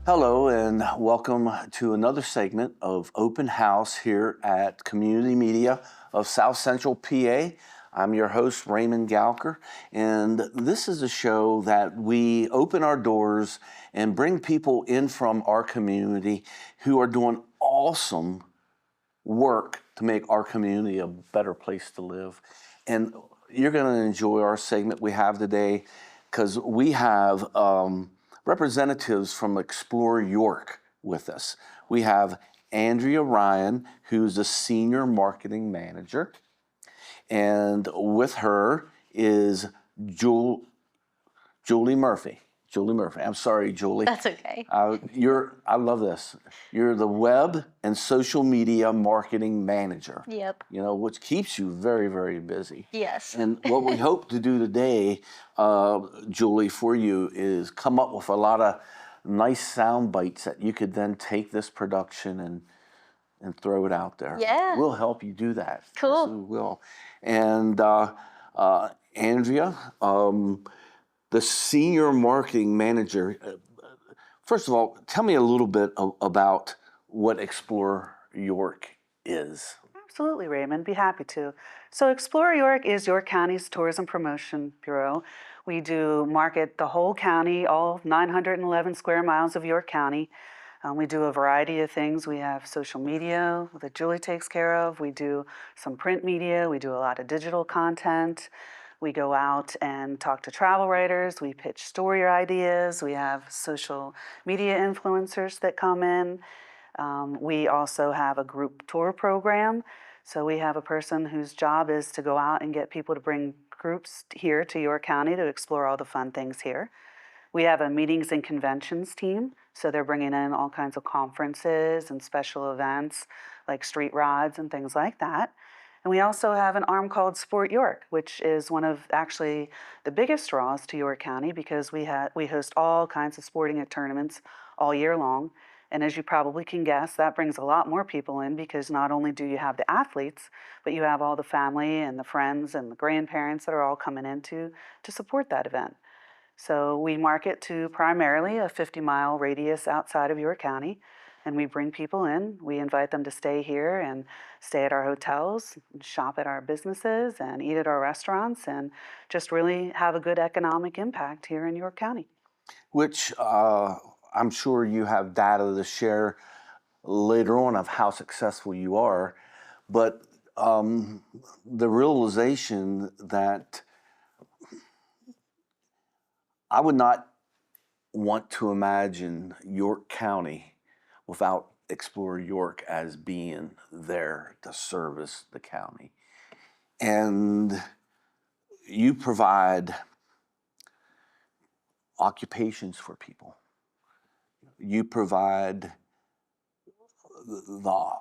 Hello, and welcome to another segment of Open House here at Community Media of South Central PA. I'm your host, Raymond Gowker, and this is a show that we open our doors and bring people in from our community who are doing awesome work to make our community a better place to live. And you're going to enjoy our segment we have today because we have representatives from Explore York with us. We have Andrea Ryan, who's a senior marketing manager, and with her is Julie Murphy. Julie Murphy. I'm sorry, Julie. That's okay. I love this. You're the web and social media marketing manager. Yep. Which keeps you very, very busy. Yes. And what we hope to do today, Julie, for you is come up with a lot of nice sound bites that you could then take this production and throw it out there. Yeah. We'll help you do that. Cool. Yes, we will. And Andrea, the senior marketing manager. First of all, tell me a little bit about what Explore York is. Absolutely, Raymond. Be happy to. So Explore York is York County's tourism promotion bureau. We do market the whole county, all 911 square miles of York County. We do a variety of things. We have social media that Julie takes care of. We do some print media. We do a lot of digital content. We go out and talk to travel writers. We pitch story ideas. We have social media influencers that come in. We also have a group tour program. So we have a person whose job is to go out and get people to bring groups here to York County to explore all the fun things here. We have a meetings and conventions team. So they're bringing in all kinds of conferences and special events like street rides and things like that. And we also have an arm called Sport York, which is one of actually the biggest draws to York County because we host all kinds of sporting tournaments all year long. And as you probably can guess, that brings a lot more people in because not only do you have the athletes, but you have all the family and the friends and the grandparents that are all coming in to support that event. So we market to primarily a 50-mile radius outside of York County, and we bring people in. We invite them to stay here and stay at our hotels, and shop at our businesses, and eat at our restaurants, and just really have a good economic impact here in York County. Which I'm sure you have data to share later on of how successful you are, but the realization that I would not want to imagine York County without Explore York as being there to service the county. And you provide occupations for people. You provide the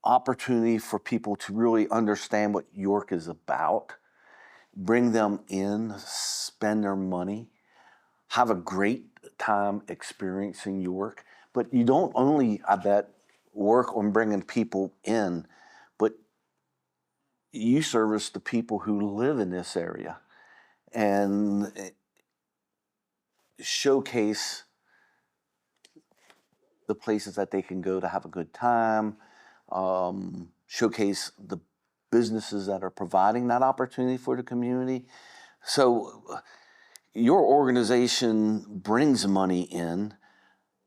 opportunity for people to really understand what York is about, bring them in, spend their money, have a great time experiencing York. But you don't only, I bet, work on bringing people in, but you service the people who live in this area and showcase the places that they can go to have a good time, showcase the businesses that are providing that opportunity for the community. So your organization brings money in,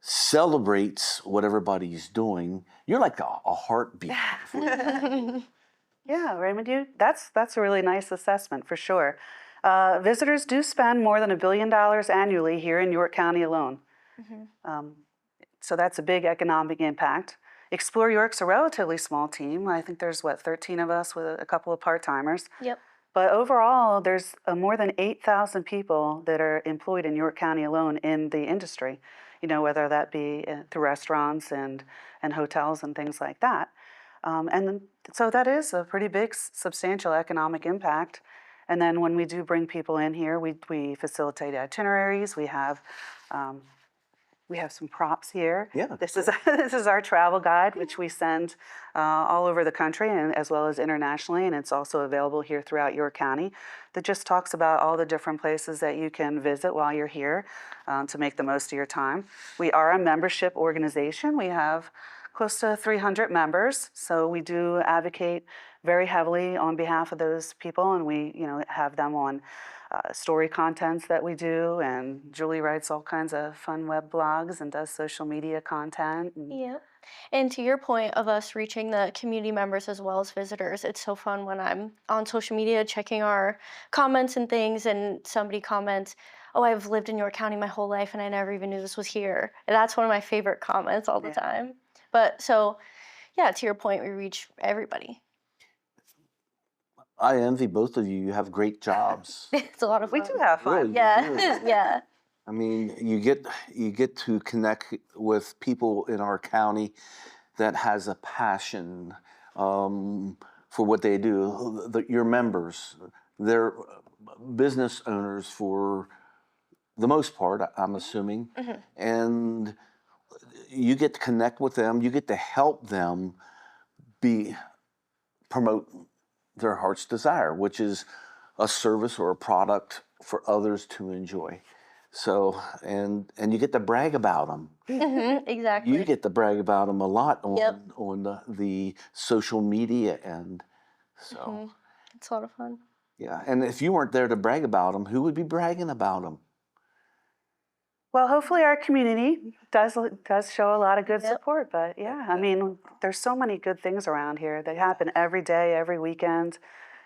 celebrates what everybody's doing. You're like a heartbeat. Yeah, Raymond, that's a really nice assessment for sure. Visitors do spend more than $1 billion annually here in York County alone. So that's a big economic impact. Explore York's a relatively small team. I think there's 13 of us with a couple of part-timers. Yep. But overall, there's more than 8,000 people that are employed in York County alone in the industry, whether that be through restaurants and hotels and things like that. So that is a pretty big, substantial economic impact. And then when we do bring people in here, we facilitate itineraries. We have we have some props here. Yeah, This is this is our travel guide, which we send all over the country and as well as internationally, and it's also available here throughout York County. That just talks about all the different places that you can visit while you're here to make the most of your time. We are a membership organization. We have close to 300 members, so we do advocate very heavily on behalf of those people, and we, have them on story contents that we do. And Julie writes all kinds of fun web blogs and does social media content. And Yeah. And to your point of us reaching the community members as well as visitors, it's so fun when I'm on social media checking our comments and things, and somebody comments, "Oh, I've lived in York County my whole life and I never even knew this was here." And that's one of my favorite comments all the Yeah. time. But so, yeah, to your point, we reach everybody. I envy both of you. You have great jobs. It's a lot of we fun. do have fun. Really, you Yeah, do. yeah. I mean, you get to connect with people in our county that has a passion for what they do. Your members, they're business owners for the most part, I'm assuming, Mhm. and you get to connect with them. You get to help them be promote their heart's desire, which is a service or a product for others to enjoy. So, and you get to brag about them. You Exactly. get to brag about them a lot Yep. on the social media end. So, Mhm. It's a lot of fun. yeah. And if you weren't there to brag about them, who would be bragging about them? Well, hopefully our community does show a lot of good Yep. support. But yeah, I mean, there's so many good things around here. They happen every day, every weekend,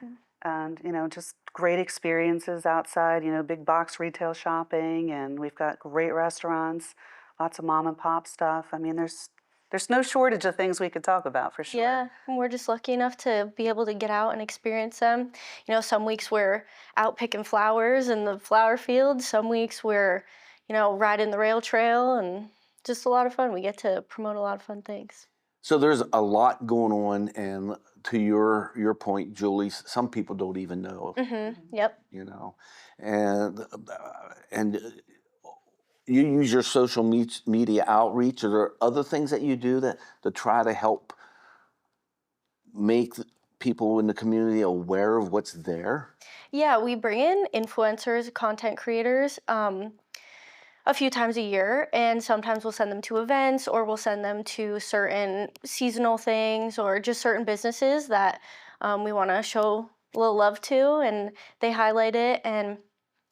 Mhm. and just great experiences outside. Big box retail shopping, and we've got great restaurants, lots of mom and pop stuff. I mean, there's no shortage of things we could talk about for sure. Yeah, and we're just lucky enough to be able to get out and experience them. Some weeks we're out picking flowers in the flower field. Some weeks we're, riding the rail trail, and just a lot of fun. We get to promote a lot of fun things. So there's a lot going on, and to your point, Julie, some people don't even know. Yep. You know, and you use your social media outreach. Are there other things that you do that to try to help make people in the community aware of what's there? Yeah, we bring in influencers, content creators, a few times a year, and sometimes we'll send them to events or we'll send them to certain seasonal things or just certain businesses that we want to show a little love to, and they highlight it, and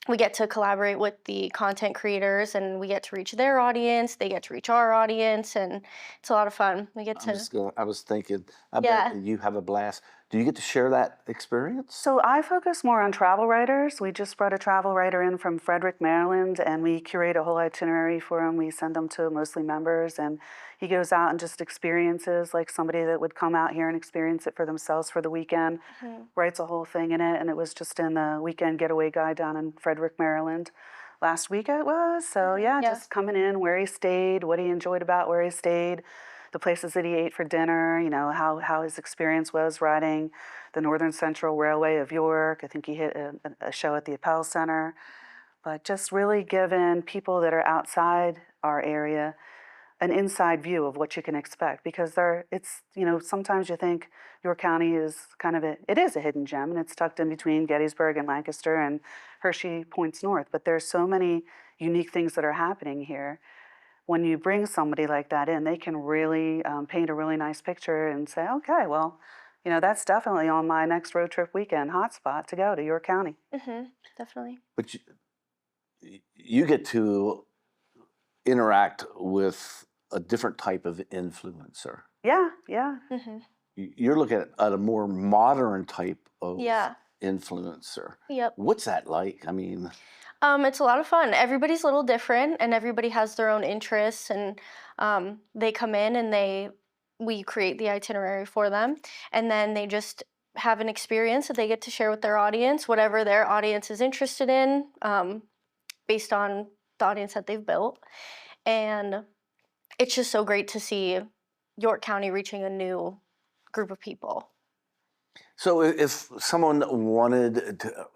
we get to collaborate with the content creators, and we get to reach their audience, they get to reach our audience, and it's a lot of fun. We get to, I was thinking, I yeah. bet you have a blast. Do you get to share that experience? So I focus more on travel writers. We just brought a travel writer in from Frederick, Maryland, and we curate a whole itinerary for him. We send them to mostly members, and he goes out and just experiences like somebody that would come out here and experience it for themselves for the weekend. Mhm. Writes a whole thing in it, and it was just in the weekend getaway guide down in Frederick, Maryland. Last week it was. So yeah, Yeah. just coming in, where he stayed, what he enjoyed about where he stayed, the places that he ate for dinner, how his experience was riding the Northern Central Railway of York. I think he hit a show at the Appel Center. But just really giving people that are outside our area an inside view of what you can expect, because sometimes you think York County is it is a hidden gem, and it's tucked in between Gettysburg and Lancaster and Hershey points north, but there's so many unique things that are happening here. When you bring somebody like that in, they can really paint a really nice picture and say, okay, well, that's definitely on my next road trip weekend hotspot to go to York County. Definitely. But you get to interact with a different type of influencer. Yeah, yeah. You're looking at a more modern type of Yeah. influencer. Yep. What's that like? I mean, It's a lot of fun. Everybody's a little different, and everybody has their own interests, and they come in and we create the itinerary for them, and then they just have an experience that they get to share with their audience, whatever their audience is interested in, based on the audience that they've built, and it's just so great to see York County reaching a new group of people. so if someone wanted to,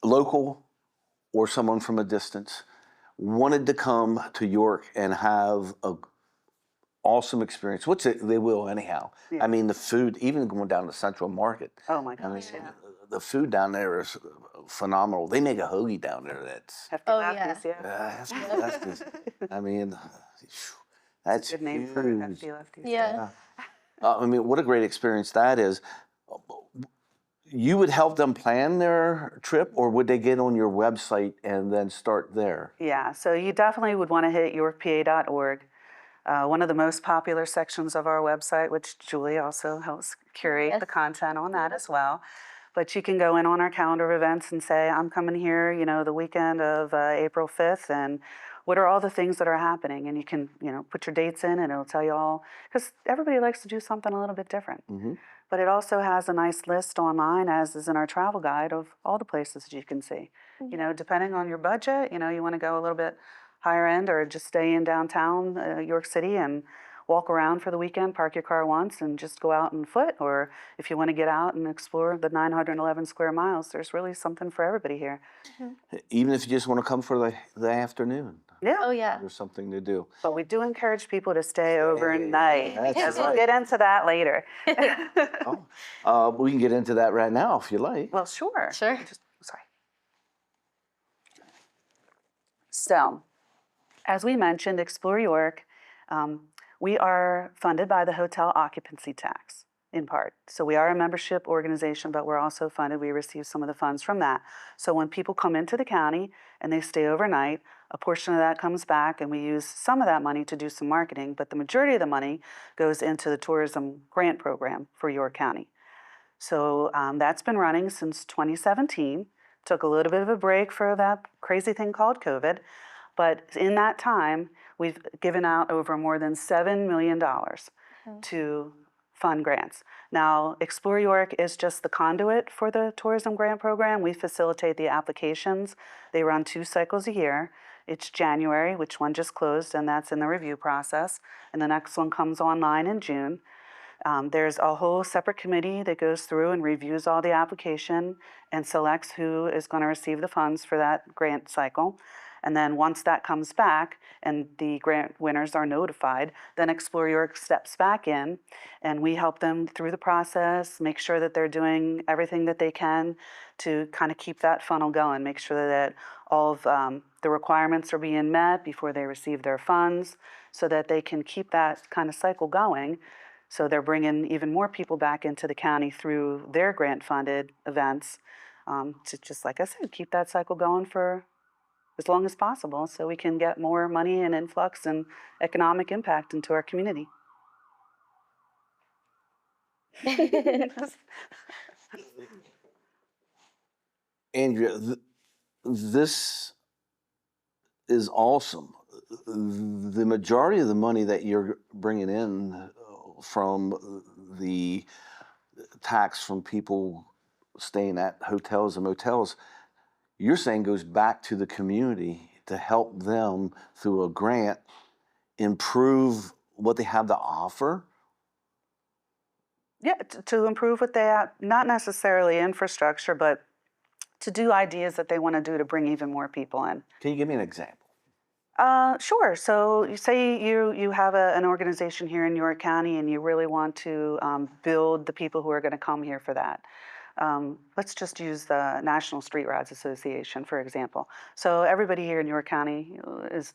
local or someone from a distance, wanted to come to York and have a awesome experience, which they will anyhow. Yeah. I mean, the food, even going down to Central Market. Oh my I mean, gosh, yeah. the food down there is phenomenal. They make a hoagie down there that's Hefty Oh, Lefties, yeah. that's just, I mean, phew, that's Good name for huge. Hefty Lefties. Yeah. I mean, what a great experience that is. You would help them plan their trip, or would they get on your website and then start there? Yeah, so you definitely would want to hit yorkpa.org. One of the most popular sections of our website, which Julie also helps curate Yes. the content on that as well. But you can go in on our calendar of events and say, I'm coming here, the weekend of April 5th, and what are all the things that are happening? And you can, put your dates in and it'll tell you all, because everybody likes to do something a little bit different. Mm-hmm. But it also has a nice list online, as is in our travel guide, of all the places that you can see. Depending on your budget, you want to go a little bit higher end or just stay in downtown York City and walk around for the weekend, park your car once and just go out on foot. Or if you want to get out and explore the 911 square miles, there's really something for everybody here. Even if you just want to come for the afternoon, Yeah. Oh, yeah. there's something to do. But we do encourage people to stay overnight, That's because we'll right. get into that later. We can get into that right now if you like. Well, sure. Sure. Sorry. So, as we mentioned, Explore York, we are funded by the hotel occupancy tax in part. So we are a membership organization, but we're also funded. We receive some of the funds from that. So when people come into the county and they stay overnight, a portion of that comes back, and we use some of that money to do some marketing, but the majority of the money goes into the tourism grant program for York County. So that's been running since 2017. Took a little bit of a break for that crazy thing called COVID. But in that time, we've given out over more than $7 million to fund grants. Now, Explore York is just the conduit for the tourism grant program. We facilitate the applications. They run 2 cycles a year. It's January, which one just closed, and that's in the review process. And the next one comes online in June. There's a whole separate committee that goes through and reviews all the application and selects who is going to receive the funds for that grant cycle. And then once that comes back and the grant winners are notified, then Explore York steps back in and we help them through the process, make sure that they're doing everything that they can to kind of keep that funnel going, make sure that all of the requirements are being met before they receive their funds so that they can keep that kind of cycle going. So they're bringing even more people back into the county through their grant-funded events to, just like I said, keep that cycle going for as long as possible so we can get more money and influx and economic impact into our community. Andrea, this is awesome. The majority of the money that you're bringing in from the tax from people staying at hotels and motels, you're saying goes back to the community to help them through a grant improve what they have to offer? Yeah, to improve what they have, not necessarily infrastructure, but to do ideas that they want to do to bring even more people in. Can you give me an example? Sure. So you say you have an organization here in York County and you really want to build the people who are going to come here for that. Let's just use the National Street Rides Association, for example. So everybody here in York County is,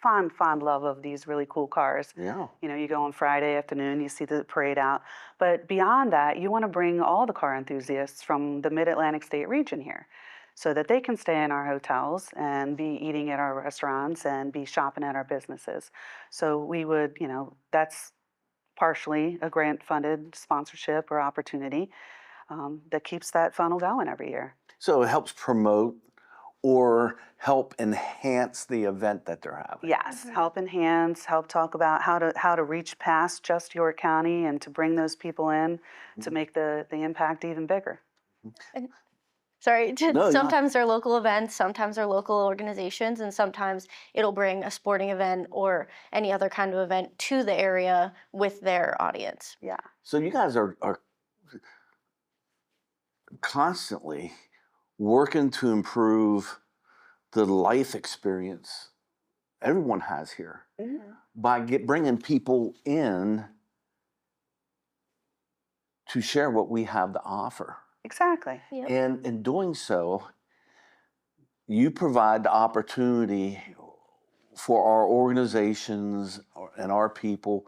fond love of these really cool cars. Yeah. You go on Friday afternoon, you see the parade out. But beyond that, you want to bring all the car enthusiasts from the Mid-Atlantic State region here so that they can stay in our hotels and be eating at our restaurants and be shopping at our businesses. So we would, that's partially a grant-funded sponsorship or opportunity that keeps that funnel going every year. So it helps promote or help enhance the event that they're having. Yes, help enhance, help talk about how to reach past just York County and to bring those people in to make the impact even bigger. Sorry, No, sometimes they're local events, sometimes they're local organizations, and sometimes it'll bring a sporting event or any other kind of event to the area with their audience. Yeah. So you guys are constantly working to improve the life experience everyone has here by bringing people in to share what we have to offer. Exactly. Yep. And in doing so, you provide the opportunity for our organizations and our people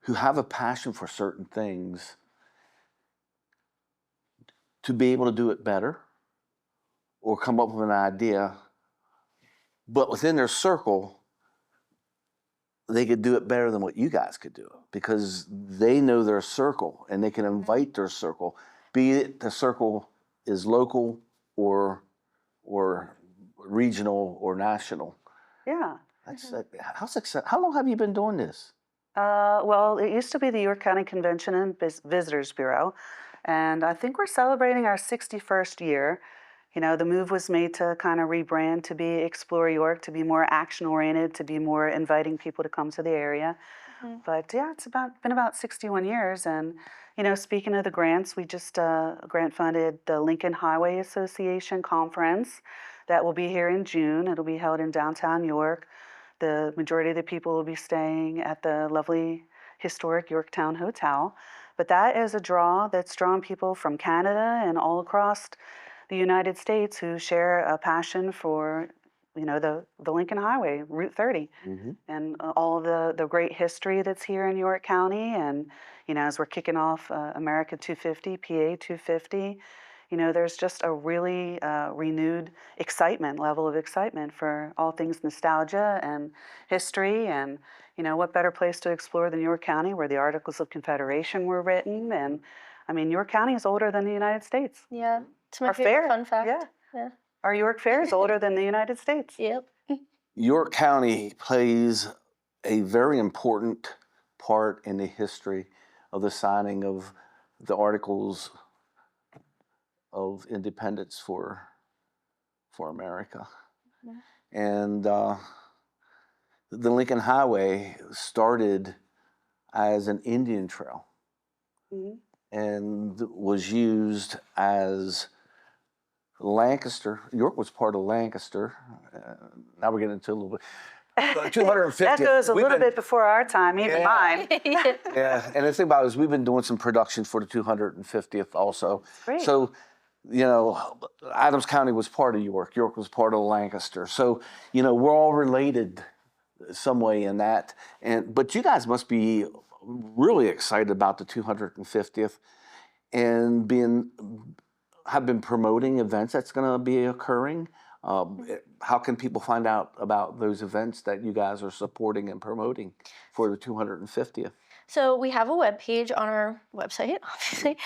who have a passion for certain things to be able to do it better or come up with an idea, but within their circle, they could do it better than what you guys could do because they know their circle and they can invite their circle, be it the circle is local or regional or national. Yeah. How long have you been doing this? Well, it used to be the York County Convention and Visitors Bureau, and I think we're celebrating our 61st year. You know, the move was made to kind of rebrand to be Explore York, to be more action oriented, to be more inviting people to come to the area. But yeah, it's been about 61 years. And, you know, speaking of the grants, we just grant funded the Lincoln Highway Association conference that will be here in June. It'll be held in downtown York. The majority of the people will be staying at the lovely historic Yorktown Hotel. But that is a draw that's drawn people from Canada and all across the United States who share a passion for, you know, the Lincoln Highway, Route 30, and all of the great history that's here in York County. And, you know, as we're kicking off America 250, PA 250, you know, there's just a really renewed level of excitement for all things nostalgia and history. And, you know, what better place to explore than York County, where the Articles of Confederation were written. And, I mean, York County is older than the United States. Yeah. It's my Our favorite fair, fun fact. yeah. Yeah. Our York Fair is older than the United States. Yep. York County plays a very important part in the history of the signing of the Articles of Independence for America. And the Lincoln Highway started as an Indian trail and was used as Lancaster. York was part of Lancaster. Now we're getting into a little bit. 250. That goes a little bit before our time, even mine. Yeah, and the thing about it is we've been doing some production for the 250th also. Great. So, you know, Adams County was part of York. York was part of Lancaster. So, you know, we're all related some way in that. But you guys must be really excited about the 250th and have been promoting events that's going to be occurring. How can people find out about those events that you guys are supporting and promoting for the 250th? So we have a webpage on our website, obviously.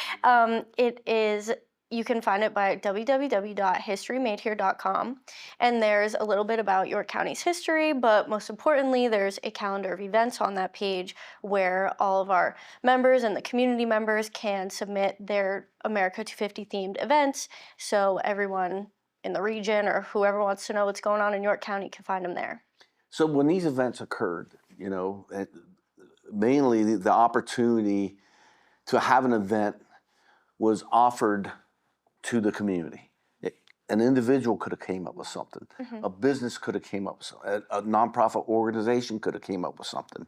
You can find it by www.historymadehere.com. And there's a little bit about York County's history, but most importantly, there's a calendar of events on that page where all of our members and the community members can submit their America 250 themed events. So everyone in the region or whoever wants to know what's going on in York County can find them there. So when these events occurred, you know, mainly the opportunity to have an event was offered to the community. An individual could have came up with something. A business could have came up with something. A nonprofit organization could have came up with something.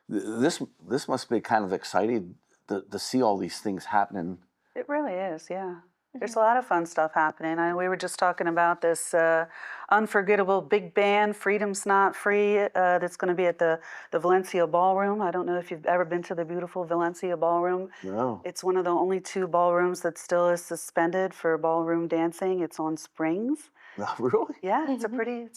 This must be kind of exciting to see all these things happening. It really is, yeah. There's a lot of fun stuff happening. We were just talking about this unforgettable big band, Freedom's Not Free, that's going to be at the Valencia Ballroom. I don't know if you've ever been to the beautiful Valencia Ballroom. No. It's one of the only 2 ballrooms that still is suspended for ballroom dancing. It's on springs. Really? Yeah, it's a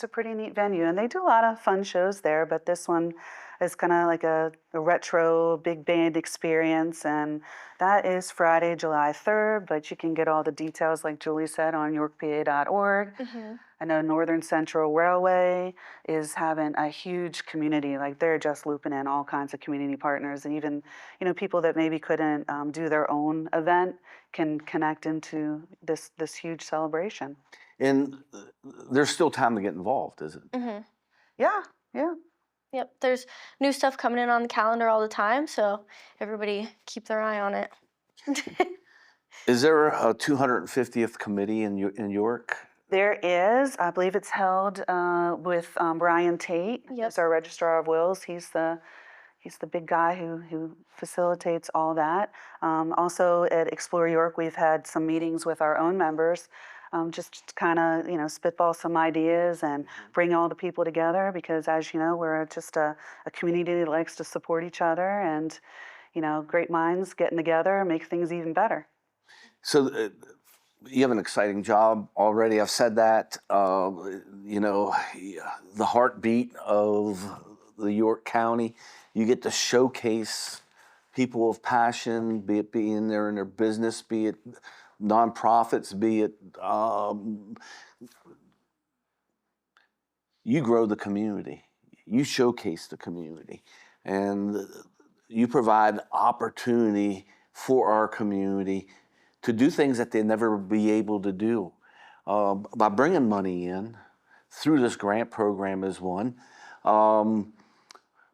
pretty neat venue, and they do a lot of fun shows there. But this one is kind of like a retro big band experience, and that is Friday, July 3rd. But you can get all the details, like Julie said, on yorkpa.org. I know Northern Central Railway is having a huge community. Like they're just looping in all kinds of community partners, and even people that maybe couldn't do their own event can connect into this huge celebration. And there's still time to get involved, is it? Yeah. Yep, there's new stuff coming in on the calendar all the time, so everybody keep their eye on it. Is there a 250th committee in York There is, I believe it's held with Brian Tate, Yep. who's our Registrar of Wills. He's the big guy who facilitates all that. Also at Explore York, we've had some meetings with our own members, just to kind of spitball some ideas and bring all the people together. Because as you know, we're just a community that likes to support each other, and great minds getting together make things even better. So you have an exciting job already. I've said that. The heartbeat of the York County. You get to showcase people of passion, be it being there in their business, be it nonprofits, be it you grow the community, you showcase the community, and you provide opportunity for our community to do things that they never be able to do by bringing money in through this grant program is one,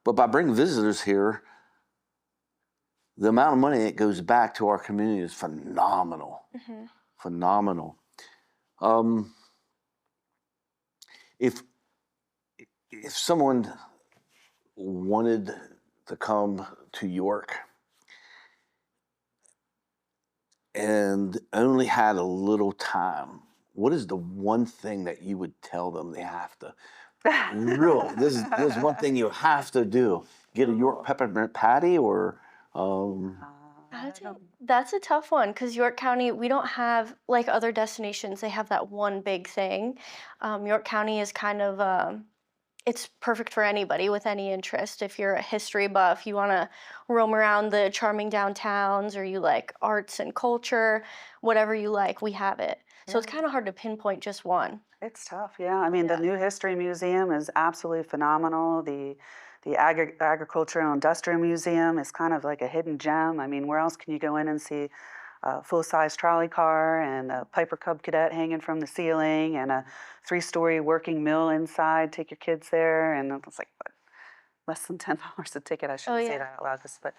but by bringing visitors here, the amount of money that goes back to our community is phenomenal. Phenomenal. If someone wanted to come to York and only had a little time, what is the one thing that you would tell them they have to really, this is one thing you have to do? Get a York peppermint patty or That's a tough one because York County, we don't have like other destinations. They have that one big thing. York County is kind of it's perfect for anybody with any interest. If you're a history buff, you want to roam around the charming downtowns, or you like arts and culture, whatever you like, we have it. So it's kind of hard to pinpoint just one. It's tough, yeah. I mean, the new History Museum is absolutely phenomenal. The Agricultural and Industrial Museum is kind of like a hidden gem. I mean, where else can you go in and see a full-size trolley car and a Piper Cub Cadet hanging from the ceiling and a 3-story working mill inside? Take your kids there, and it's like what, less than $10 a ticket. I shouldn't say that out loud, but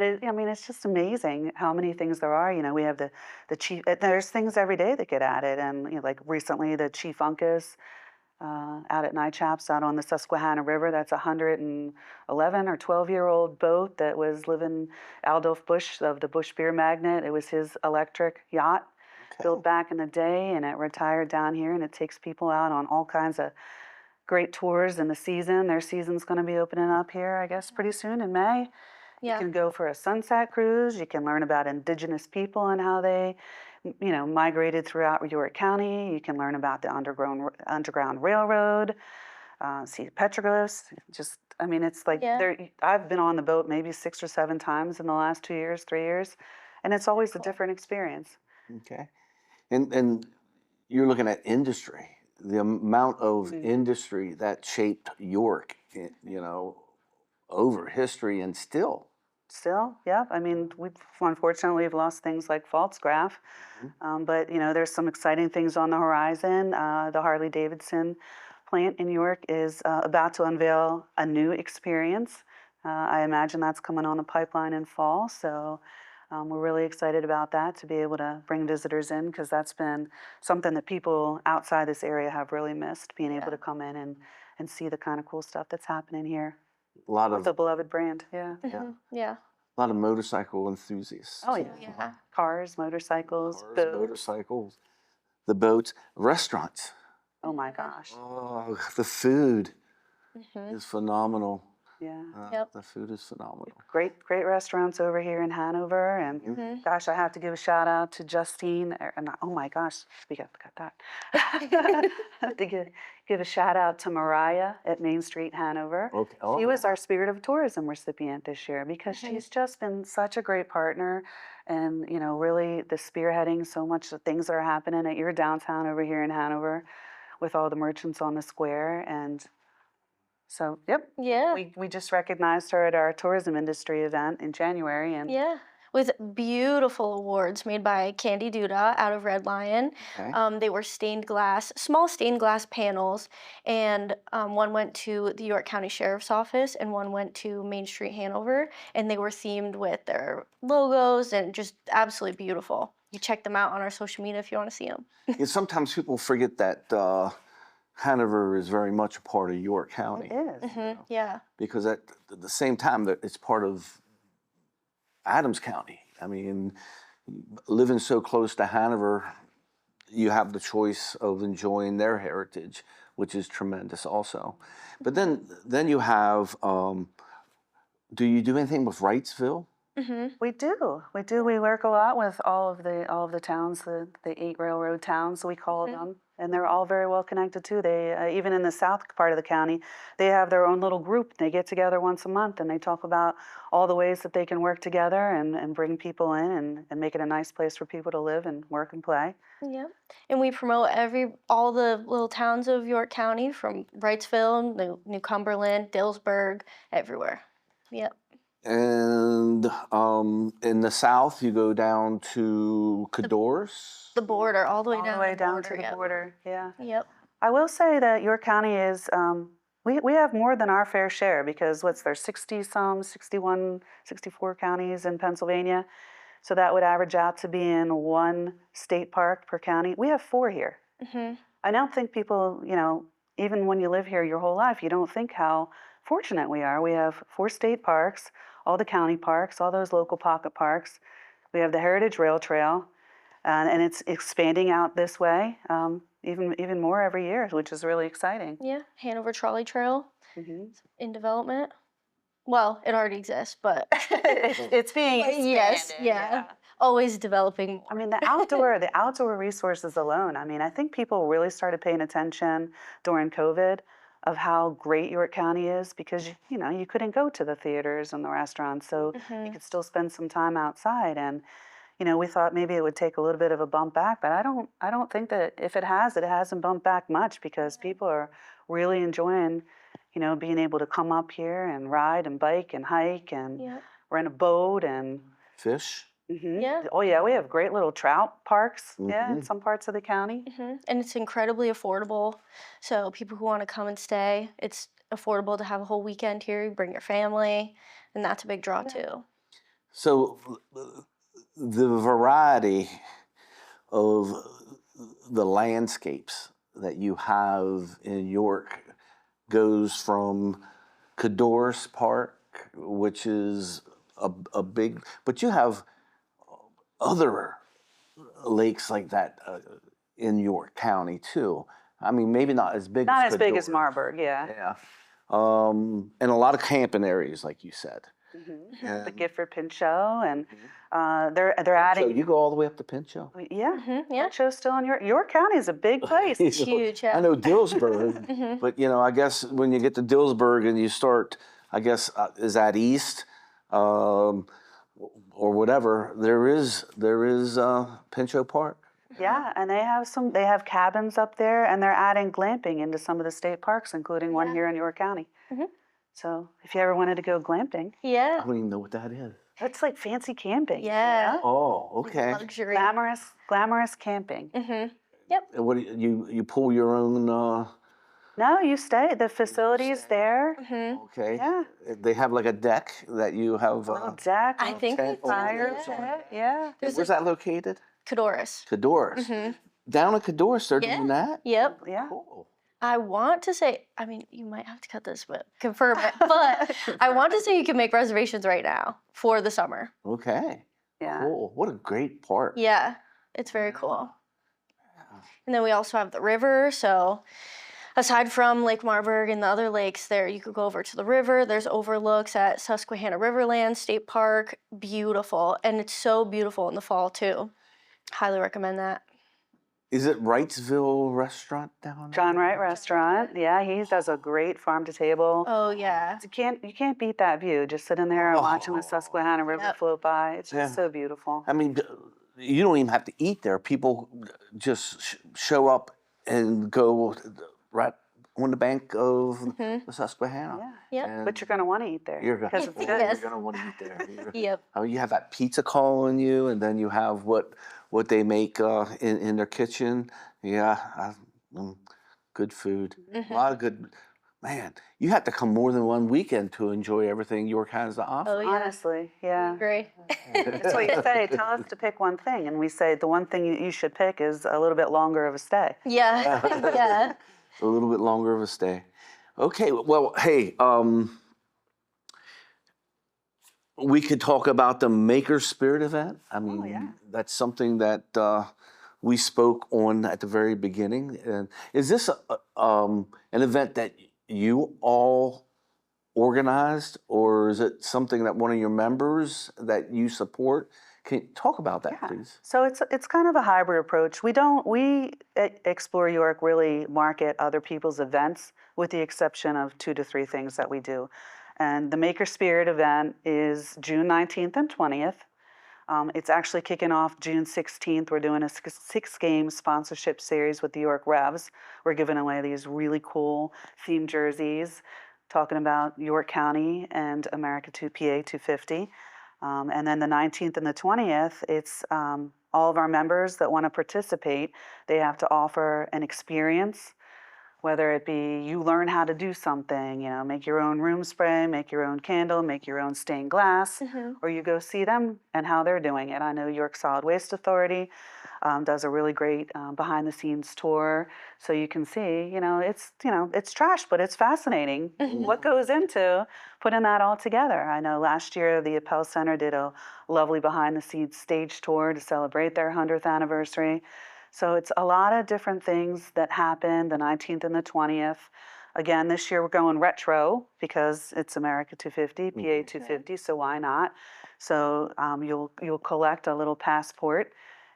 I mean, it's just amazing how many things there are. We have the chief. There's things every day that get added, and like recently the Chief Uncas out at Nychaps out on the Susquehanna River. That's a 111 or 12-year-old boat that was living Adolph Busch of the Busch Beer Magnet. It was his electric yacht built back in the day, and it retired down here, and it takes people out on all kinds of great tours in the season. Their season's going to be opening up here, I guess, pretty soon in May. You can go for a sunset cruise. You can learn about indigenous people and how they, migrated throughout York County. You can learn about the Underground Railroad, see petroglyphs. I mean, it's like I've been on the boat maybe 6 or 7 times in the last 2 years, 3 years, and it's always a different experience. Okay, and you're looking at industry. The amount of industry that shaped York, over history and still. Yeah. I mean, unfortunately we've lost things like Pfaltzgraff, but there's some exciting things on the horizon. The Harley Davidson plant in York is about to unveil a new experience. I imagine that's coming on the pipeline in fall, so we're really excited about that, to be able to bring visitors in, because that's been something that people outside this area have really missed, being able to come in and see the kind of cool stuff that's happening here. A lot of The beloved brand, Yeah. a lot of motorcycle enthusiasts. Oh yeah. Cars, motorcycles, Cars, boats. motorcycles, the boats, restaurants. Oh my gosh. Oh, the food is phenomenal. Yeah. The food is phenomenal. Great restaurants over here in Hanover, and gosh, I have to give a shout out to Justine. Oh my gosh, we got that. I have to give a shout out to Mariah at Main Street, Hanover. Okay. She was our Spirit of Tourism recipient this year, because she's just been such a great partner, and really the spearheading so much of things that are happening at your downtown over here in Hanover, with all the merchants on the square. And so, yep. Yeah. We just recognized her at our tourism industry event in January, and Yeah. with beautiful awards made by Candy Duda out of Red Lion. Okay. They were small stained glass panels, and one went to the York County Sheriff's Office and one went to Main Street Hanover, and they were themed with their logos and just absolutely beautiful. You check them out on our social media if you want to see them. Yeah, sometimes people forget that Hanover is very much a part of York County. It is. Yeah. Because at the same time that it's part of Adams County. I mean, living so close to Hanover, you have the choice of enjoying their heritage, which is tremendous also. But then you have, do you do anything with Wrightsville? We do. We do. We work a lot with all of the towns, the 8 railroad towns we call them, and they're all very well connected too. They even in the south part of the county, they have their own little group. They get together once a month and they talk about all the ways that they can work together and bring people in and make it a nice place for people to live and work and play. Yeah, and we promote all the little towns of York County, from Wrightsville, New Cumberland, Dillsburg, everywhere. Yep. And in the south, you go down to Cadores. The border, all the way All down the way the down border. to the Yep. border. Yeah. Yep. I will say that York County is, we have more than our fair share because what's there, 60 some, 61, 64 counties in Pennsylvania. So that would average out to being 1 state park per county. We have 4 here. I don't think people, even when you live here your whole life, you don't think how fortunate we are. We have 4 state parks, all the county parks, all those local pocket parks. We have the Heritage Rail Trail, and it's expanding out this way. Even more every year, which is really exciting. Yeah, Hanover Trolley Trail Mhm. in development. Well, it already exists, but It's being expanded. yes, yeah, always developing more. I mean, the outdoor resources alone. I mean, I think people really started paying attention during COVID of how great York County is because you couldn't go to the theaters and the restaurants, so you could still spend some time outside. And we thought maybe it would take a little bit of a bump back, but I don't think that if it hasn't bumped back much because people are really enjoying, being able to come up here and ride and bike and hike and Yeah. rent a boat and. Fish. Yeah. Oh yeah, we have great little trout parks. Yeah, in some parts of the county. And it's incredibly affordable. So people who want to come and stay, it's affordable to have a whole weekend here. You bring your family, and that's a big draw too. So the variety of the landscapes that you have in York goes from Cadores Park, which is a big, but you have other lakes like that in York County too. I mean, maybe not as big Not as as big as Cadores. Marburg, yeah. Yeah. And a lot of camping areas, like you said. The And Gifford Pinchot, and they're so adding. you go all the way up to Pinchot. Yeah, Yeah. Pinchot's still in York County is a big place. It's huge, yeah. I know Dillsburg, but I guess when you get to Dillsburg and you start, I guess is that east, or whatever. There is Pinchot Park. Yeah, and they have cabins up there, and they're adding glamping into some of the state parks, including one here in York County. So if you ever wanted to go glamping, I Yeah. don't even know what that is. it's like fancy camping. Yeah. Oh, okay. Luxury. Glamorous camping. And what do you pull your own? No, you stay. The facility's there. Okay. Yeah. They have like a deck that you have. Little deck. I little think tent they do, fires. yeah. Yeah. Where's that located? Cadores. Cadores. Down at Cadores, they're Yeah. doing that. Yep. Yeah. Cool. I want to say, I mean, you might have to cut this, but confirm it. But I want to say you can make reservations right now for the summer. Okay. Yeah. Cool. What a great park. Yeah, it's very cool. And then we also have the river. So aside from Lake Marburg and the other lakes there, you could go over to the river. There's overlooks at Susquehanna Riverland State Park. Beautiful. And it's so beautiful in the fall too. Highly recommend that. Is it Wrightsville Restaurant down there? John Wright Restaurant. Yeah, he does a great farm to table. Oh, yeah. You can't beat that view. Just sitting there and watching the Susquehanna River Yep. float by. It's just Yeah. so beautiful. I mean, you don't even have to eat there. People just show up and go right on the bank of the Susquehanna. Yeah. Yep. And But you're going to want to eat there you're because gonna, it's good. Yes. you're gonna want to eat there. Yep. Oh, you have that pizza calling you, and then you have what they make in their kitchen. Yeah, good food. A lot of good. Man, you have to come more than one weekend to enjoy everything York has to offer. Oh yeah. Honestly, yeah. Agree. That's what you say. Tell us to pick one thing, and we say the one thing you should pick is a little bit longer of a stay. Yeah. Yeah. A little bit longer of a stay. Okay, well, hey, we could talk about the Maker Spirit event. I mean, yeah. that's something that we spoke on at the very beginning. And is this an event that you all organized, or is it something that one of your members that you support? Can you talk about that, please? So it's kind of a hybrid approach. We at Explore York really market other people's events with the exception of 2 to 3 things that we do. And the Maker Spirit event is June 19th and 20th. It's actually kicking off June 16th. We're doing a 6-game sponsorship series with the York Revs. We're giving away these really cool themed jerseys talking about York County and America 2 PA 250. And then the 19th and the 20th, it's all of our members that want to participate. They have to offer an experience, whether it be you learn how to do something, make your own room spray, make your own candle, make your own stained glass, or you go see them and how they're doing it. I know York Solid Waste Authority does a really great behind the scenes tour, so you can see, it's trash, but it's fascinating what goes into putting that all together. I know last year the Appel Center did a lovely behind the scenes stage tour to celebrate their 100th anniversary. So it's a lot of different things that happen the 19th and the 20th. Again, this year we're going retro because it's America 250, PA 250, so why not? So you'll collect a little passport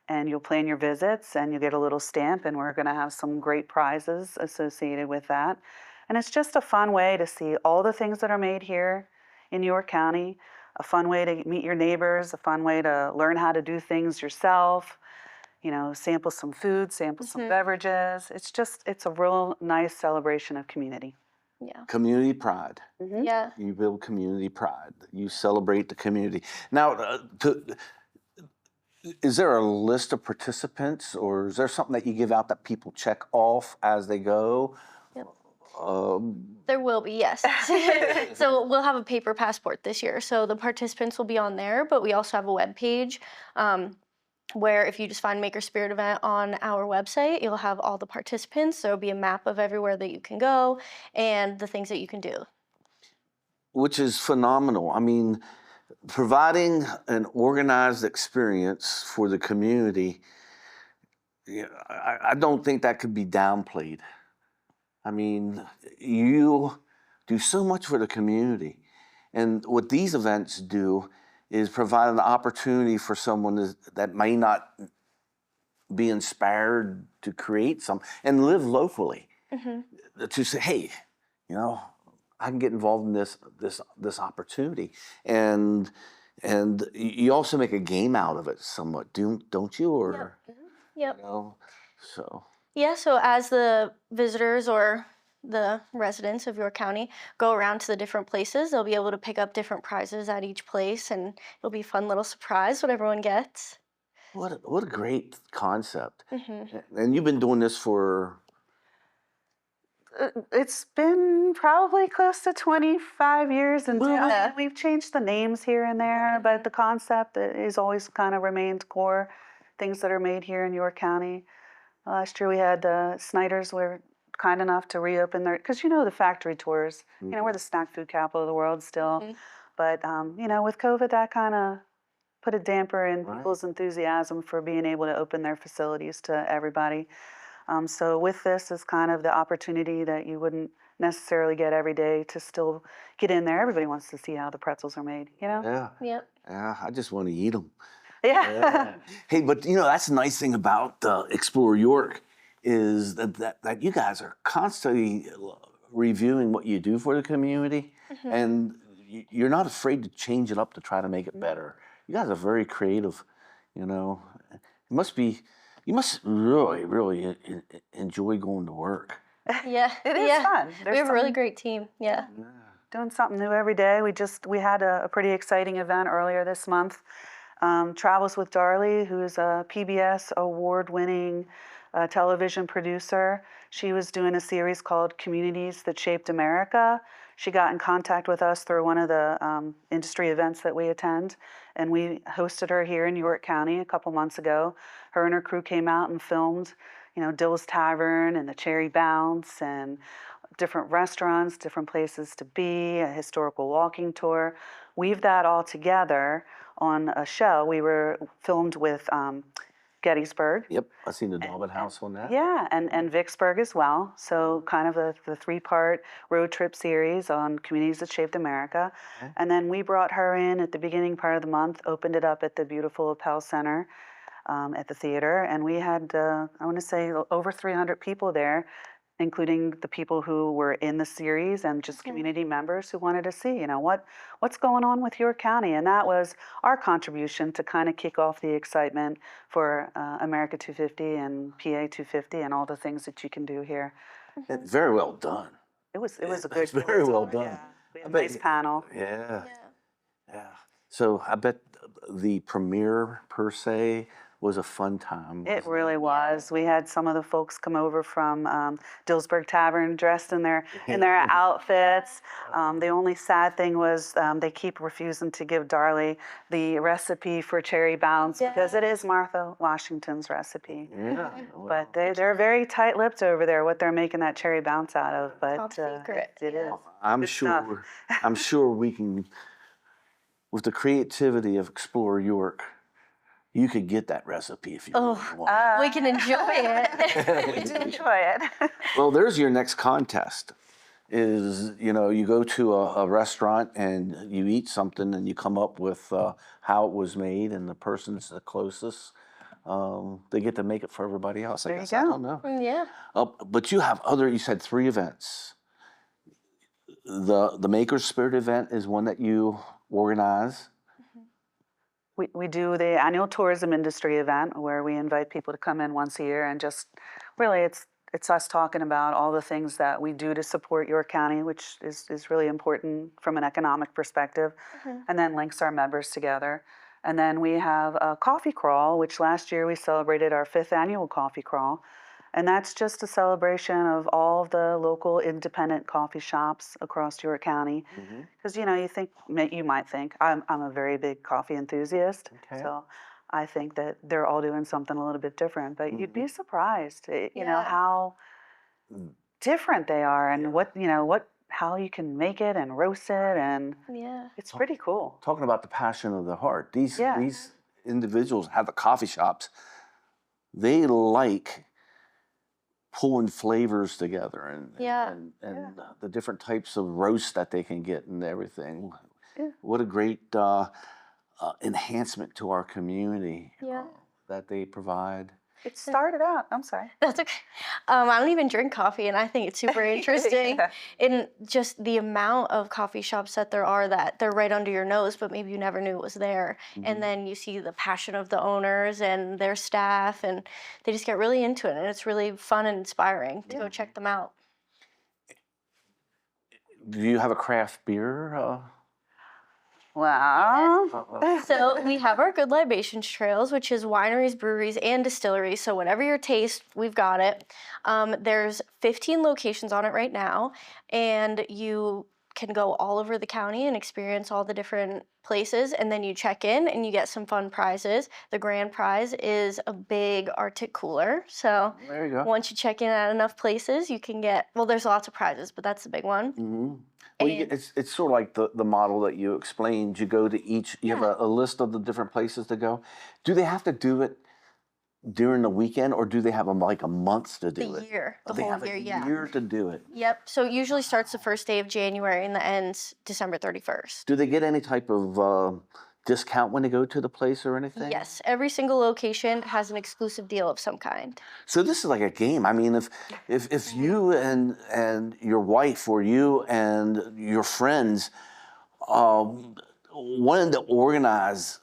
and you'll plan your visits and you get a little stamp, and we're going to have some great prizes associated with that. And it's just a fun way to see all the things that are made here in York County, a fun way to meet your neighbors, a fun way to learn how to do things yourself. Sample some food, sample some beverages. It's a real nice celebration of community. Yeah. Community pride. Yeah. You build community pride. You celebrate the community. Now, is there a list of participants, or is there something that you give out that people check off as they go? Yep. Um, There will be, yes. So we'll have a paper passport this year. So the participants will be on there, but we also have a web page where if you just find Maker Spirit event on our website, you'll have all the participants. There will be a map of everywhere that you can go and the things that you can do. which is phenomenal. I mean, providing an organized experience for the community, I don't think that could be downplayed. I mean, you do so much for the community. And what these events do is provide an opportunity for someone that may not be inspired to create some and live locally to say, hey, I can get involved in this opportunity. And you also make a game out of it somewhat, don't you? Or Yep. so. Yeah, so as the visitors or the residents of York County go around to the different places, they'll be able to pick up different prizes at each place, and it'll be a fun little surprise what everyone gets. What a great concept. And you've been doing this for... It's been probably close to 25 years, and we've changed the names here and there, but the concept is always kind of remained core. Things that are made here in York County. Last year we had Snyder's were kind enough to reopen their, because the factory tours, we're the snack food capital of the world still. But, with COVID, that kind of put a damper in people's enthusiasm for being able to open their facilities to everybody. So with this is kind of the opportunity that you wouldn't necessarily get every day to still get in there. Everybody wants to see how the pretzels are made, Yeah. Yep. Yeah, I just want to eat them. Yeah. Hey, but that's the nice thing about Explore York is that you guys are constantly reviewing what you do for the community, and you're not afraid to change it up to try to make it better. You guys are very creative. You must really, really enjoy going to work. Yeah. It is yeah. fun. We There's have a really some- great team. Yeah. doing something new every day. We had a pretty exciting event earlier this month. Travels with Darlie, who's a PBS award-winning television producer. She was doing a series called Communities That Shaped America. She got in contact with us through one of the industry events that we attend, and we hosted her here in York County a couple months ago. Her and her crew came out and filmed, Dill's Tavern and the Cherry Bounce and different restaurants, different places to be, a historical walking tour. Weave that all together on a show. We were filmed with Gettysburg. Yep, I seen the Dalvin House on that. Yeah, and Vicksburg as well. So kind of the three-part road trip series on communities that shaped America. Okay. And then we brought her in at the beginning part of the month, opened it up at the beautiful Appel Center at the theater, and we had, I want to say, over 300 people there, including the people who were in the series and just community members who wanted to see, what's going on with your county. And that was our contribution to kind of kick off the excitement for America 250 and PA 250 and all the things that you can do here. Very well done. It was a It's good. very well Yeah. done. We had I a bet nice you- panel. Yeah, Yeah. yeah. So I bet the premiere per se was a fun time. It wasn't really was. We had some of the folks come over from Dillsburg Tavern dressed in their outfits. The only sad thing was they keep refusing to give Darlie the recipe for cherry bounce because it is Martha Washington's recipe. Yeah. But they're very tight-lipped over there. What they're making that cherry bounce out of, but Top secret, it yeah. is. I'm Good stuff. sure. I'm sure we can, with the creativity of Explore York, you could get that recipe if you really want. We can enjoy it. We do enjoy it. Well, there's your next contest. Is you go to a restaurant and you eat something and you come up with how it was made and the person's the closest. They get to make it for everybody else. I There you guess I go. don't know. Yeah. But you have other. You said 3 events. The Maker's Spirit event is one that you organize. We do the annual tourism industry event where we invite people to come in once a year and just really it's us talking about all the things that we do to support your county, which is really important from an economic perspective, and then links our members together. And then we have a coffee crawl, which last year we celebrated our 5th annual coffee crawl. And that's just a celebration of all of the local independent coffee shops across York County. Because you might think I'm a very big coffee enthusiast, Okay. so I think that they're all doing something a little bit different. But you'd be surprised, Yeah. how different they are, and how you can make it and roast it, and Yeah. it's pretty cool. Talking about the passion of the heart. These Yeah. these individuals have the coffee shops. They like pulling flavors together and Yeah. the different types of roast that they can get and everything. Yeah. What a great enhancement to our community Yeah. that they provide. It started out. I'm sorry. That's okay. I don't even drink coffee, and I think it's super interesting. Yeah. In just the amount of coffee shops that there are that they're right under your nose, but maybe you never knew it was there. And then you see the passion of the owners and their staff, and they just get really into it, and it's really fun and inspiring to go check them out. Do you have a craft beer? Well, So we have our Good Libations Trails, which is wineries, breweries, and distilleries. So whatever your taste, we've got it. There's 15 locations on it right now, and you can go all over the county and experience all the different places. And then you check in and you get some fun prizes. The grand prize is a big Arctic cooler. So There you go. once you check in at enough places, you can get, well, there's lots of prizes, but that's the big one. Well, And- it's sort of like the model that you explained. You go to each, you have a list of the different places to go. Do they have to do it during the weekend, or do they have like a month to do The it? year, the They whole have year, a yeah. year to do it. Yep. So it usually starts the first day of January and the ends December 31st. Do they get any type of discount when they go to the place or anything? Yes, every single location has an exclusive deal of some kind. So this is like a game. I mean, if you and your wife or you and your friends wanted to organize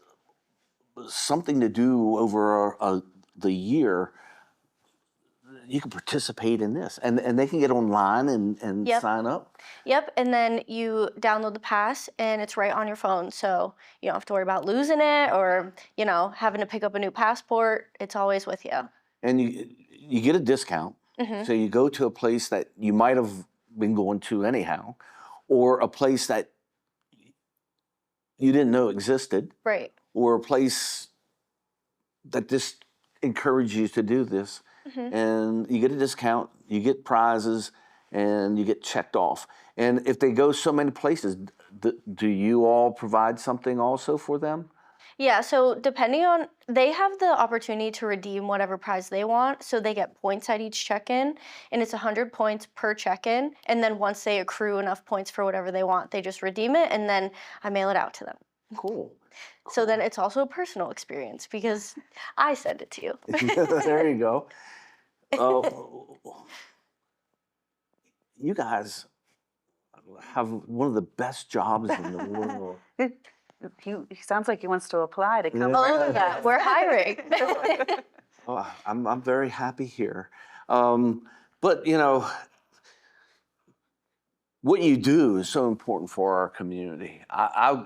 something to do over the year, you can participate in this, and they can get online and Yep. sign up. Yep, and then you download the pass and it's right on your phone. So you don't have to worry about losing it or, having to pick up a new passport. It's always with you. And you get a discount. Hmm. So you go to a place that you might have been going to anyhow, or a place that you didn't know existed, Right. or a place that just encourages you to do this. Hmm. And you get a discount, you get prizes, and you get checked off. And if they go so many places, do you all provide something also for them? Yeah, so depending on, they have the opportunity to redeem whatever prize they want. So they get points at each check-in, and it's 100 points per check-in. And then once they accrue enough points for whatever they want, they just redeem it, and then I mail it out to them. Cool. So then it's also a personal experience because I send it to you. There you go. You guys have one of the best jobs in the world. He sounds like he wants to apply to come. Yeah. Oh, yeah, we're hiring. Oh, I'm very happy here. But what you do is so important for our community. I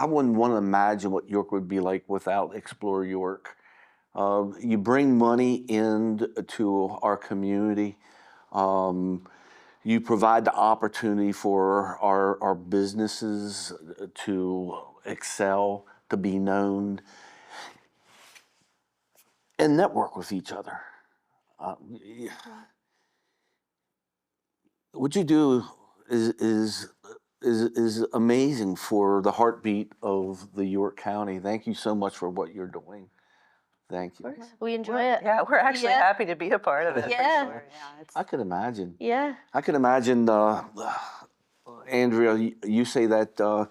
wouldn't want to imagine what York would be like without Explore York. You bring money into our community. You provide the opportunity for our businesses to excel, to be known, and network with each other. Yeah. What you do is amazing for the heartbeat of the York County. Thank you so much for what you're doing. Thank you. We enjoy it. Yeah, we're actually Yeah. happy to be a part of it. for Yeah. sure. Yeah, it's, I could imagine. Yeah. I could imagine, Andrea, you say that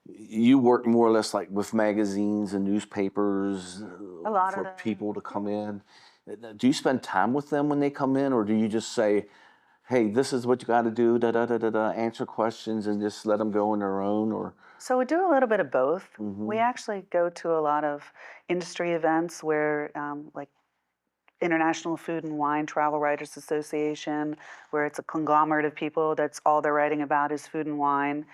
you work more or less like with magazines and newspapers A lot of for them. people to come in. Do you spend time with them when they come in, or do you just say, hey, this is what you got to do, da da da da da, answer questions and just let them go on their own? Or So we do a little bit of both. We actually go to a lot of industry events where, like International Food and Wine Travel Writers Association, where it's a conglomerate of people that's all they're writing about is food and wine.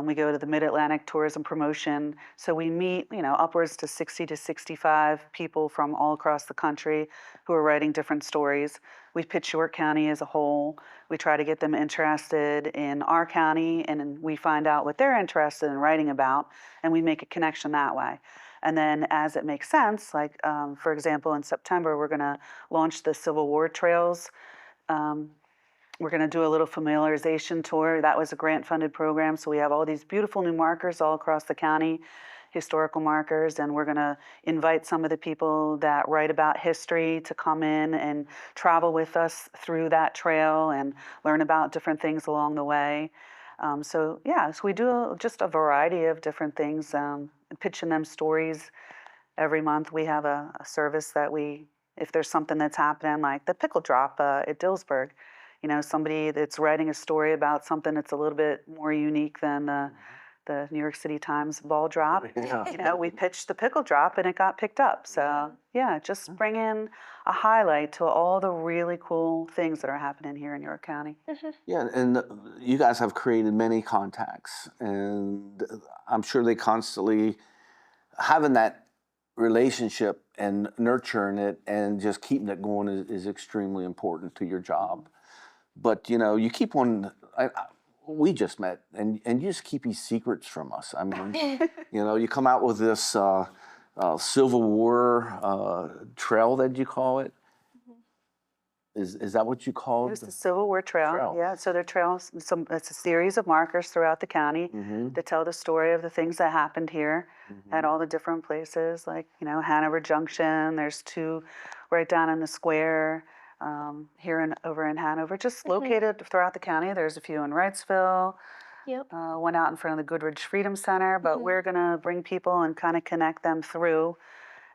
We go to the Mid-Atlantic Tourism Promotion. So we meet, upwards to 60 to 65 people from all across the country who are writing different stories. We pitch York County as a whole. We try to get them interested in our county, and then we find out what they're interested in writing about, and we make a connection that way. And then as it makes sense, like for example, in September, we're going to launch the Civil War Trails. We're going to do a little familiarization tour. That was a grant-funded program, so we have all these beautiful new markers all across the county, historical markers, and we're going to invite some of the people that write about history to come in and travel with us through that trail and learn about different things along the way. So we do just a variety of different things, pitching them stories. Every month we have a service that if there's something that's happening, like the pickle drop at Dillsburg, somebody that's writing a story about something that's a little bit more unique than the New York City Times ball drop. yeah. We pitched the pickle drop and it got picked up. So just bring in a highlight to all the really cool things that are happening here in York County. Yeah, and you guys have created many contacts, and I'm sure they constantly having that relationship and nurturing it and just keeping it going is extremely important to your job. But you keep on. We just met, and you just keep these secrets from us. I mean, you come out with this Civil War trail that you call it. Is that what you called? It was the Civil War Trail. Yeah, so there are trails. It's a series of markers throughout the county that tell the story of the things that happened here at all the different places, like Hanover Junction. There's two right down in the square over in Hanover, just located throughout the county. There's a few in Wrightsville. Yep. One out in front of the Goodrich Freedom Center. But we're gonna bring people and kind of connect them through,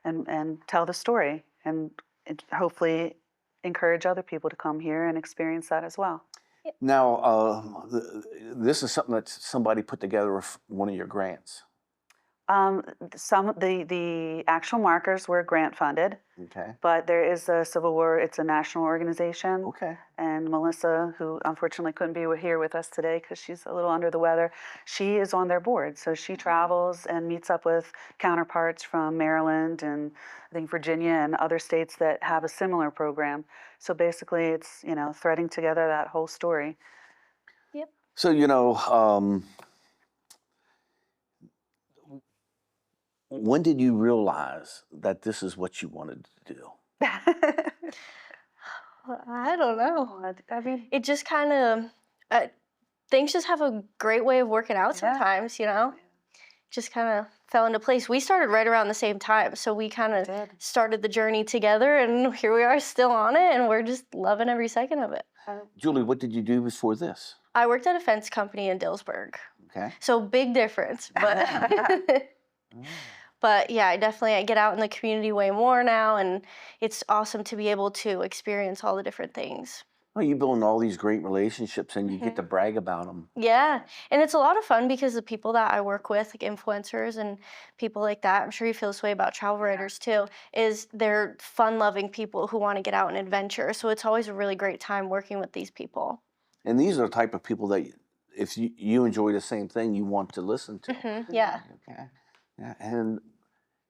and tell the story, and hopefully encourage other people to come here and experience that as well. Now, this is something that somebody put together with one of your grants. Some the actual markers were grant funded, Okay. but there is a Civil War. It's a national organization, Okay. and Melissa, who unfortunately couldn't be here with us today because she's a little under the weather, she is on their board. So she travels and meets up with counterparts from Maryland and I think Virginia and other states that have a similar program. So basically, it's threading together that whole story. Yep. So, when did you realize that this is what you wanted to do? I don't know. I mean, It just kind of, things just have a great way of working out Yeah. sometimes, Just kind of fell into place. We started right around the same time, so we kind of did. started the journey together, and here we are still on it, and we're just loving every second of it. Julie, what did you do before this? I worked at a fence company in Dillsburg, Okay. so big difference, but but yeah, I get out in the community way more now, and it's awesome to be able to experience all the different things. Well, you build all these great relationships and you get to brag about them. Yeah, and it's a lot of fun because the people that I work with, like influencers and people like that, I'm sure you feel this way about travel writers too, is they're fun-loving people who want to get out and adventure. So it's always a really great time working with these people. And these are the type of people that if you enjoy the same thing, you want to listen to. Yeah. Okay. Yeah. And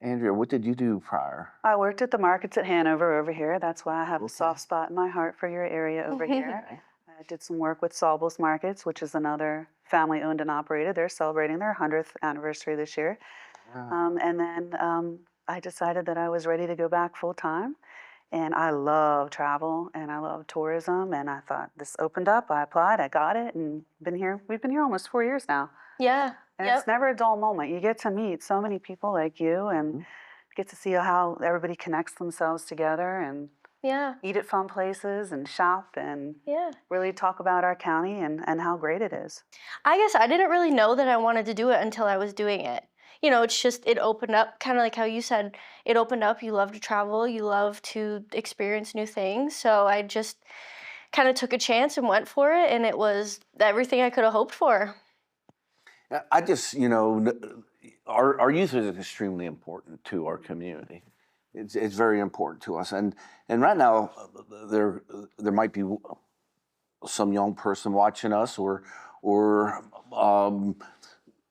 Andrea, what did you do prior? I worked at the markets at Hanover over here. That's why I have a soft spot in my heart for your area over here. I did some work with Saubles Markets, which is another family owned and operated. They're celebrating their 100th anniversary this year. And then I decided that I was ready to go back full time. And I love travel and I love tourism. And I thought this opened up. I applied, I got it, and been here. We've been here almost 4 years now. Yeah. And Yep. it's never a dull moment. You get to meet so many people like you and get to see how everybody connects themselves together and Yeah. eat at fun places and shop and Yeah. really talk about our county and how great it is. I guess I didn't really know that I wanted to do it until I was doing it. It's just, it opened up, kind of like how you said, it opened up. You love to travel, you love to experience new things. So I just kind of took a chance and went for it, and it was everything I could have hoped for. I just, our youth is extremely important to our community. It's very important to us, and right now there might be some young person watching us, or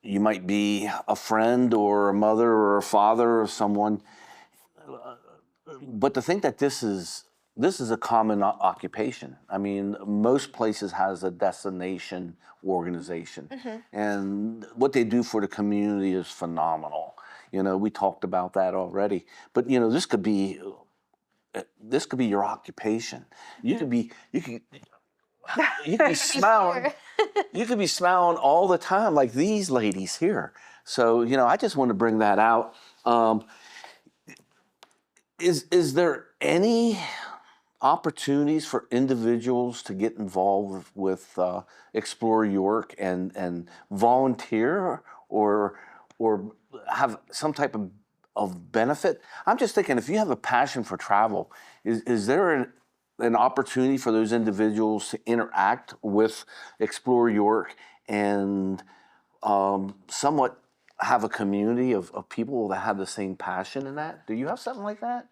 you might be a friend or a mother or a father or someone. But to think that this is a common occupation. I mean, most places has a destination organization, and what they do for the community is phenomenal. We talked about that already. But this could be your occupation. You could be smiling. You could be smiling all the time, like these ladies here. So I just want to bring that out. Is there any opportunities for individuals to get involved with Explore York and volunteer or have some type of benefit? I'm just thinking, if you have a passion for travel, is there an opportunity for those individuals to interact with Explore York and somewhat have a community of people that have the same passion in that? Do you have something like that?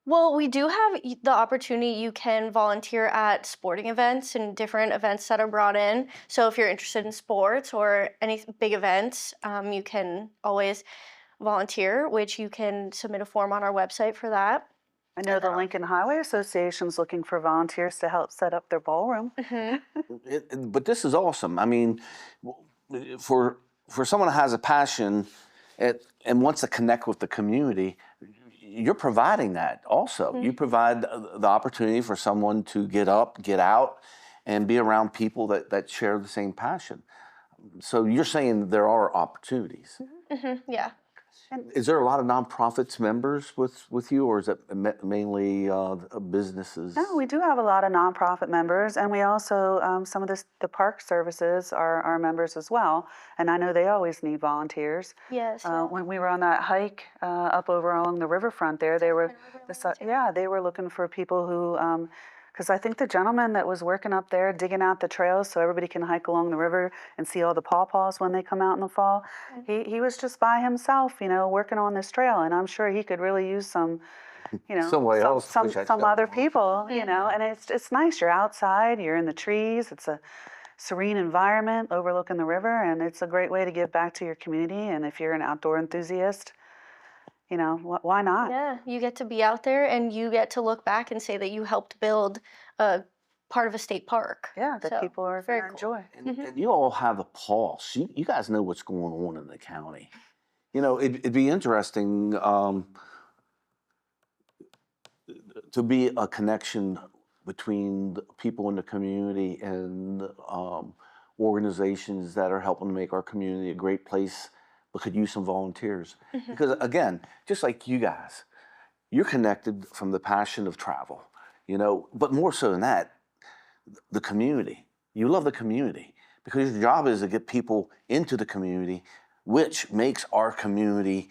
Well, we do have the opportunity. You can volunteer at sporting events and different events that are brought in. So if you're interested in sports or any big events, you can always volunteer, which you can submit a form on our website for that. I know the Lincoln Highway Association's looking for volunteers to help set up their ballroom. But this is awesome. I mean, for someone that has a passion and wants to connect with the community, you're providing that also. You provide the opportunity for someone to get up, get out, and be around people that share the same passion. So you're saying there are opportunities. Yeah. Is there a lot of nonprofits members with you, or is it mainly businesses? No, we do have a lot of nonprofit members, and we also, some of the park services are members as well, and I know they always need volunteers. Yes. When we were on that hike up over along the riverfront there, they were looking for people who, Because I think the gentleman that was working up there digging out the trails so everybody can hike along the river and see all the pawpaws when they come out in the fall, he was just by himself, working on this trail. And I'm sure he could really use some, Somebody else push that some trail other along. people, and it's nice. You're outside, you're in the trees. It's a serene environment overlooking the river, and it's a great way to give back to your community. And if you're an outdoor enthusiast, why not? Yeah, you get to be out there and you get to look back and say that you helped build a part of a state park. Yeah, that So, people are very going to cool. enjoy. And you all have a pulse. You guys know what's going on in the county. It'd be interesting to be a connection between the people in the community and organizations that are helping to make our community a great place, but could use some volunteers. Because again, just like you guys, you're connected from the passion of travel, but more so than that, the community. You love the community because your job is to get people into the community, which makes our community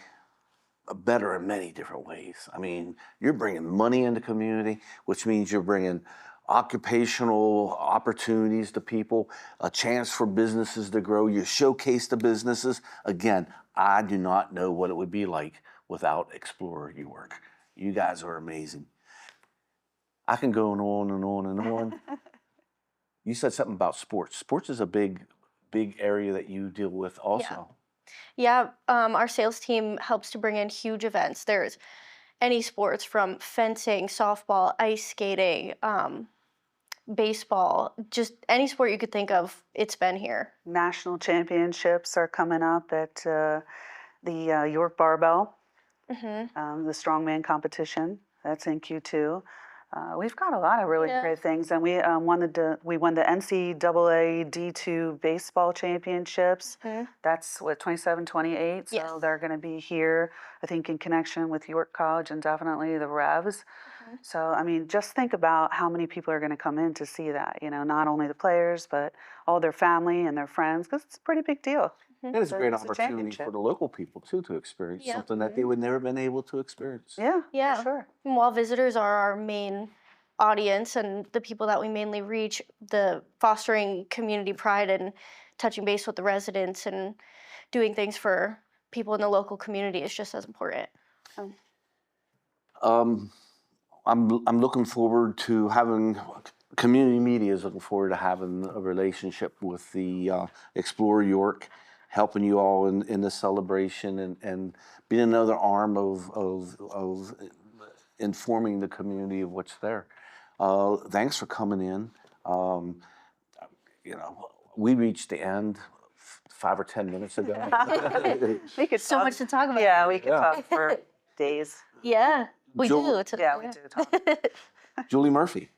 better in many different ways. I mean, you're bringing money into community, which means you're bringing occupational opportunities to people, a chance for businesses to grow. You showcase the businesses. Again, I do not know what it would be like without Explore York. You guys are amazing. I can go on and on and on. You said something about sports. Sports is a big area that you deal with also. Yeah, our sales team helps to bring in huge events. There's any sports from fencing, softball, ice skating, baseball, just any sport you could think of, it's been here. National championships are coming up at the York Barbell, the strongman competition. That's in Q2. We've got a lot of really Yeah. great things, and we won the NCAA D2 baseball championships. That's what 27, 28. So Yes. they're going to be here, I think, in connection with York College and definitely the Revs. So I mean, just think about how many people are going to come in to see that. Not only the players, but all their family and their friends, because it's a pretty big deal. And it's a great It's a opportunity championship. for the local people too to experience Yeah. something that they would never been able to experience. Yeah, Yeah. for sure. And while visitors are our main audience and the people that we mainly reach, the fostering community pride and touching base with the residents and doing things for people in the local community is just as important. I'm looking forward to having community media is looking forward to having a relationship with the Explore York, helping you all in this celebration and being another arm of informing the community of what's there. Thanks for coming in. We reached the end 5 or 10 minutes ago. We could So talk- much to talk about. Yeah, we could Yeah. talk for days. Yeah, we Jewel- do. It's a- Yeah, we do talk. Julie Murphy,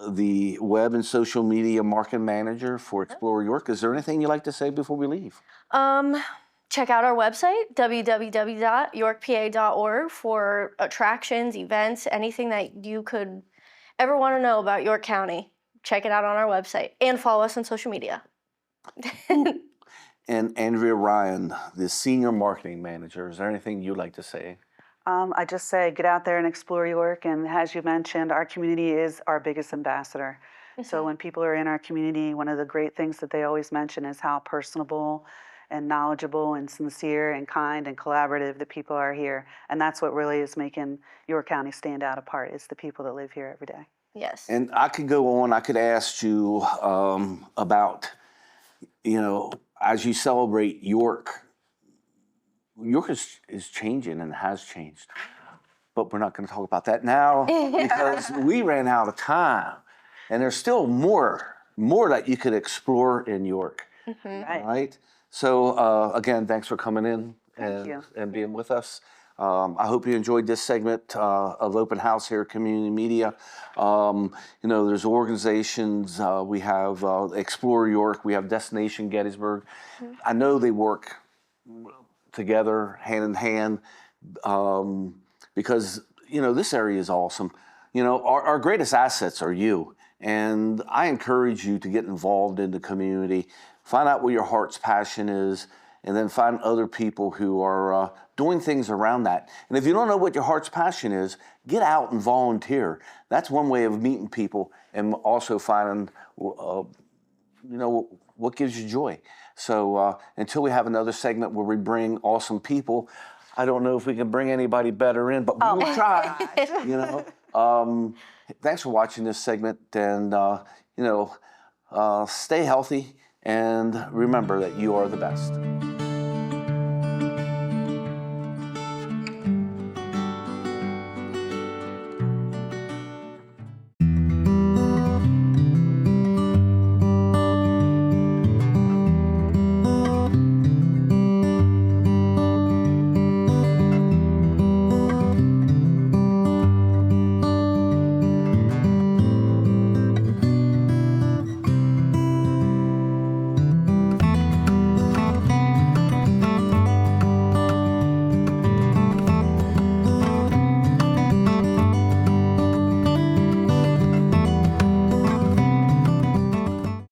the web and social media marketing manager for Explore York. Is there anything you'd like to say before we leave? Check out our website, www.yorkpa.org, for attractions, events, anything that you could ever want to know about York County. Check it out on our website and follow us on social media. And Andrea Ryan, the senior marketing manager. Is there anything you'd like to say? I just say get out there and explore York. And as you mentioned, our community is our biggest ambassador. So when people are in our community, one of the great things that they always mention is how personable and knowledgeable and sincere and kind and collaborative the people are here. And that's what really is making York County stand out apart. It's the people that live here every day. Yes. And I could go on. I could ask you about, as you celebrate York, York is changing and has changed. But we're not going to talk about that now because we ran out of time. And there's still more that you could explore in York. Right? So again, thanks for coming in and being with us. I hope you enjoyed this segment of Open House here at Community Media. There's organizations. We have Explore York. We have Destination Gettysburg. I know they work together, hand in hand, because this area is awesome. Our greatest assets are you, and I encourage you to get involved in the community. Find out what your heart's passion is, and then find other people who are doing things around that. And if you don't know what your heart's passion is, get out and volunteer. That's one way of meeting people and also finding, what gives you joy. So until we have another segment where we bring awesome people, I don't know if we can bring anybody better in, but we will try. Thanks for watching this segment, and stay healthy, and remember that you are the best.